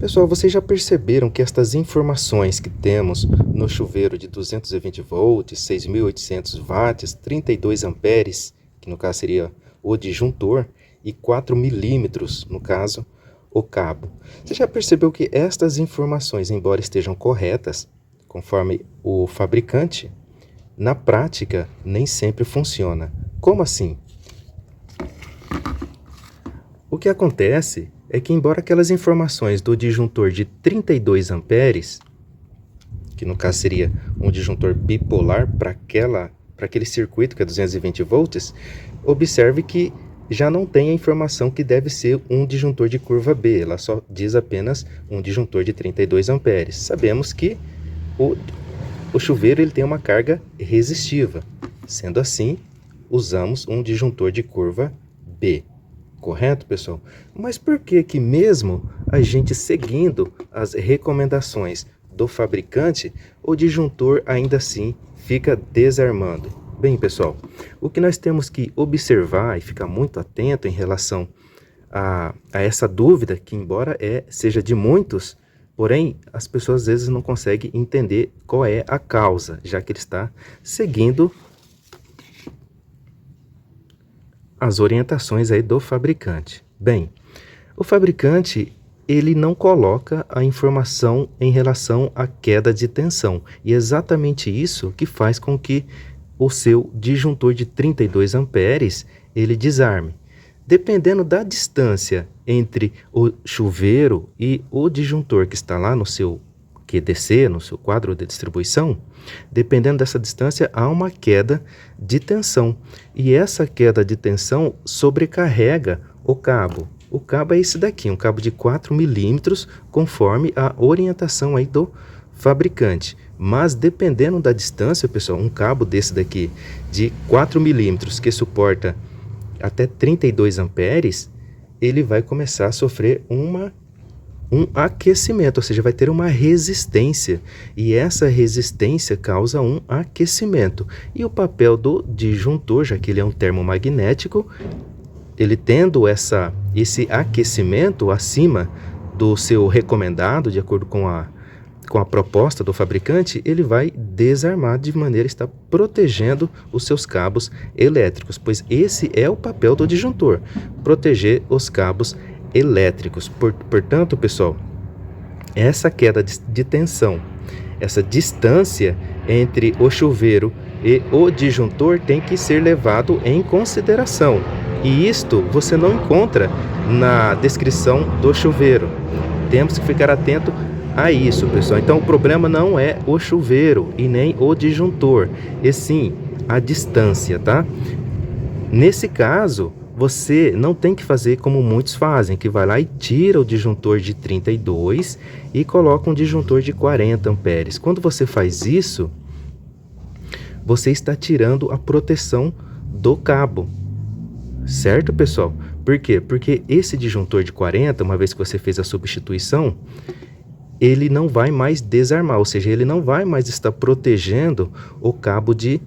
Pessoal, vocês já perceberam que estas informações que temos no chuveiro de 220 volts, 6.800 watts, 32 amperes, que no caso seria o disjuntor, e 4 milímetros, no caso, o cabo. Você já percebeu que estas informações, embora estejam corretas, conforme o fabricante, na prática nem sempre funciona. Como assim? O que acontece é que, embora aquelas informações do disjuntor de 32 amperes, que no caso seria um disjuntor bipolar para aquele circuito que é 220 volts, observe que já não tem a informação que deve ser um disjuntor de curva B, ela só diz apenas um disjuntor de 32 amperes. Sabemos que o chuveiro ele tem uma carga resistiva, sendo assim, usamos um disjuntor de curva B. Correto, pessoal? Mas por que que mesmo a gente seguindo as recomendações do fabricante, o disjuntor ainda assim fica desarmando? Bem, pessoal, o que nós temos que observar e ficar muito atento em relação a essa dúvida, que embora seja de muitos, porém as pessoas às vezes não conseguem entender qual é a causa, já que ele está seguindo as orientações aí do fabricante. Bem, o fabricante ele não coloca a informação em relação à queda de tensão, e é exatamente isso que faz com que o seu disjuntor de 32 amperes ele desarme. Dependendo da distância entre o chuveiro e o disjuntor que está lá no seu QDC, no seu quadro de distribuição, dependendo dessa distância, há uma queda de tensão. E essa queda de tensão sobrecarrega o cabo. O cabo é esse daqui, um cabo de 4 milímetros, conforme a orientação aí do fabricante. Mas dependendo da distância, pessoal, um cabo desse daqui de 4 milímetros, que suporta até 32 amperes, ele vai começar a sofrer um aquecimento, ou seja, vai ter uma resistência, e essa resistência causa um aquecimento. E o papel do disjuntor, já que ele é um termomagnético, ele tendo esse aquecimento acima do seu recomendado, de acordo com a proposta do fabricante, ele vai desarmar de maneira a estar protegendo os seus cabos elétricos, pois esse é o papel do disjuntor, proteger os cabos elétricos. Portanto, pessoal, essa queda de tensão, essa distância entre o chuveiro e o disjuntor tem que ser levado em consideração. E isto você não encontra na descrição do chuveiro. Temos que ficar atento a isso, pessoal. Então, o problema não é o chuveiro e nem o disjuntor, e sim a distância, tá? Nesse caso, você não tem que fazer como muitos fazem, que vai lá e tira o disjuntor de 32 e coloca um disjuntor de 40 amperes. Quando você faz isso, você está tirando a proteção do cabo. Certo, pessoal? Por quê? Porque esse disjuntor de 40, uma vez que você fez a substituição, ele não vai mais desarmar, ou seja, ele não vai mais estar protegendo o cabo de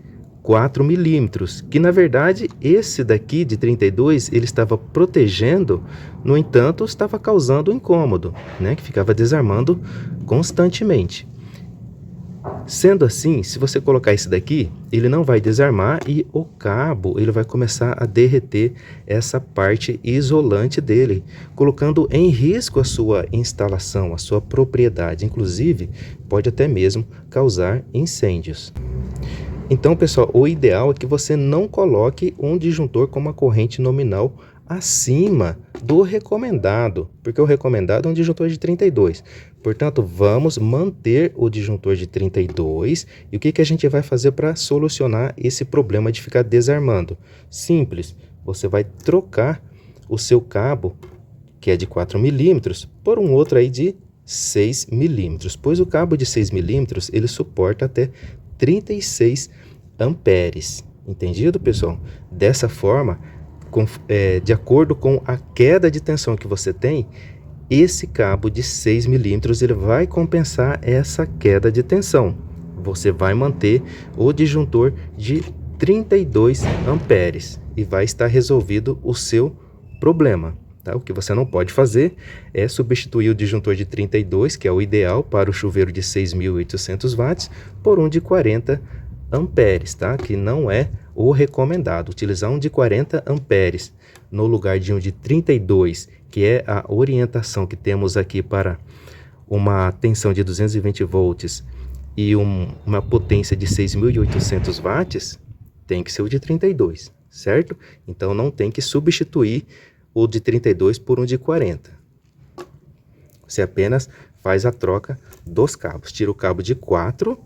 4 milímetros, que na verdade esse daqui de 32 ele estava protegendo, no entanto estava causando um incômodo, né, que ficava desarmando constantemente. Sendo assim, se você colocar esse daqui, ele não vai desarmar e o cabo ele vai começar a derreter essa parte isolante dele, colocando em risco a sua instalação, a sua propriedade, inclusive pode até mesmo causar incêndios. Então, pessoal, o ideal é que você não coloque um disjuntor com uma corrente nominal acima do recomendado, porque o recomendado é um disjuntor de 32. Portanto, vamos manter o disjuntor de 32. E o que a gente vai fazer para solucionar esse problema de ficar desarmando? Simples, você vai trocar o seu cabo, que é de 4 milímetros, por um outro aí de 6 milímetros, pois o cabo de 6 milímetros ele suporta até 36 amperes. Entendido, pessoal? Dessa forma, de acordo com a queda de tensão que você tem, esse cabo de 6 milímetros ele vai compensar essa queda de tensão. Você vai manter o disjuntor de 32 amperes e vai estar resolvido o seu problema. Tá? O que você não pode fazer é substituir o disjuntor de 32, que é o ideal para o chuveiro de 6.800 watts, por um de 40 amperes, tá? Que não é o recomendado. Utilizar um de 40 amperes no lugar de um de 32, que é a orientação que temos aqui para uma tensão de 220 volts e uma potência de 6.800 watts, tem que ser o de 32, certo? Então não tem que substituir o de 32 por um de 40. Você apenas faz a troca dos cabos. Tira o cabo de 4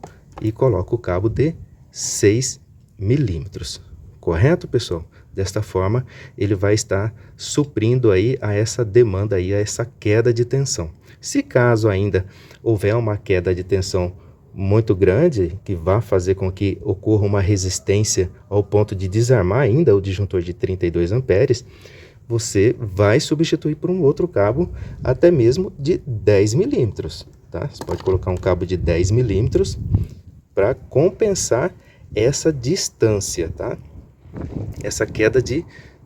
e coloca o cabo de 6 milímetros. Correto, pessoal? Desta forma, ele vai estar suprindo aí a essa demanda aí, a essa queda de tensão. Se caso ainda houver uma queda de tensão muito grande, que vá fazer com que ocorra uma resistência ao ponto de desarmar ainda o disjuntor de 32 amperes, você vai substituir por um outro cabo até mesmo de 10 milímetros, tá? Você pode colocar um cabo de 10 milímetros para compensar essa distância, tá? Essa queda de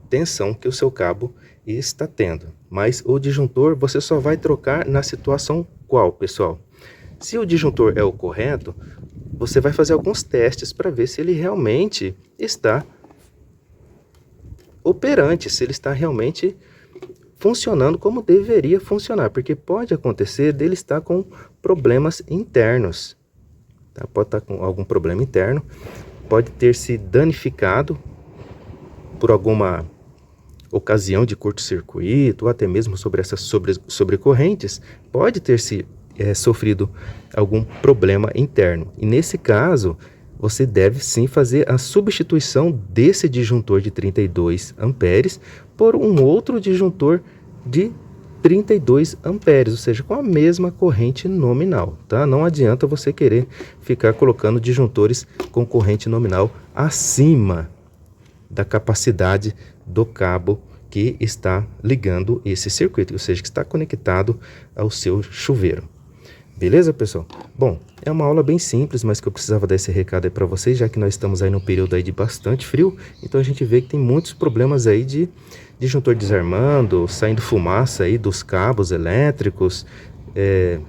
tensão que o seu cabo está tendo. Mas o disjuntor você só vai trocar na situação qual, pessoal? Se o disjuntor é o correto, você vai fazer alguns testes para ver se ele realmente está operante, se ele está realmente funcionando como deveria funcionar, porque pode acontecer dele estar com problemas internos, tá? Pode estar com algum problema interno, pode ter se danificado por alguma ocasião de curto-circuito, ou até mesmo sobre essas sobrecorrentes, pode ter se sofrido algum problema interno. E nesse caso, você deve sim fazer a substituição desse disjuntor de 32 amperes por um outro disjuntor de 32 amperes, ou seja, com a mesma corrente nominal, tá? Não adianta você querer ficar colocando disjuntores com corrente nominal acima da capacidade do cabo que está ligando esse circuito, ou seja, que está conectado ao seu chuveiro. Beleza, pessoal? Bom, é uma aula bem simples, mas que eu precisava dar esse recado aí para vocês, já que nós estamos aí num período aí de bastante frio, então a gente vê que tem muitos problemas aí de disjuntor desarmando, saindo fumaça aí dos cabos elétricos,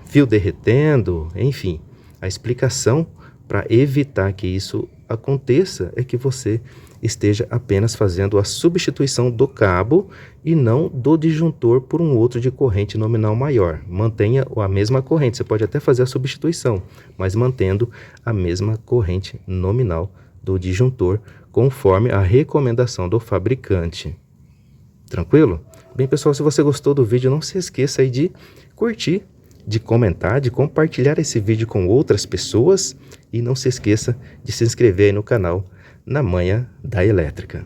fio derretendo, enfim. A explicação para evitar que isso aconteça é que você esteja apenas fazendo a substituição do cabo e não do disjuntor por um outro de corrente nominal maior. Mantenha a mesma corrente, você pode até fazer a substituição, mas mantendo a mesma corrente nominal do disjuntor, conforme a recomendação do fabricante. Tranquilo? Bem, pessoal, se você gostou do vídeo, não se esqueça aí de curtir, de comentar, de compartilhar esse vídeo com outras pessoas e não se esqueça de se inscrever aí no canal Na Manha da Elétrica.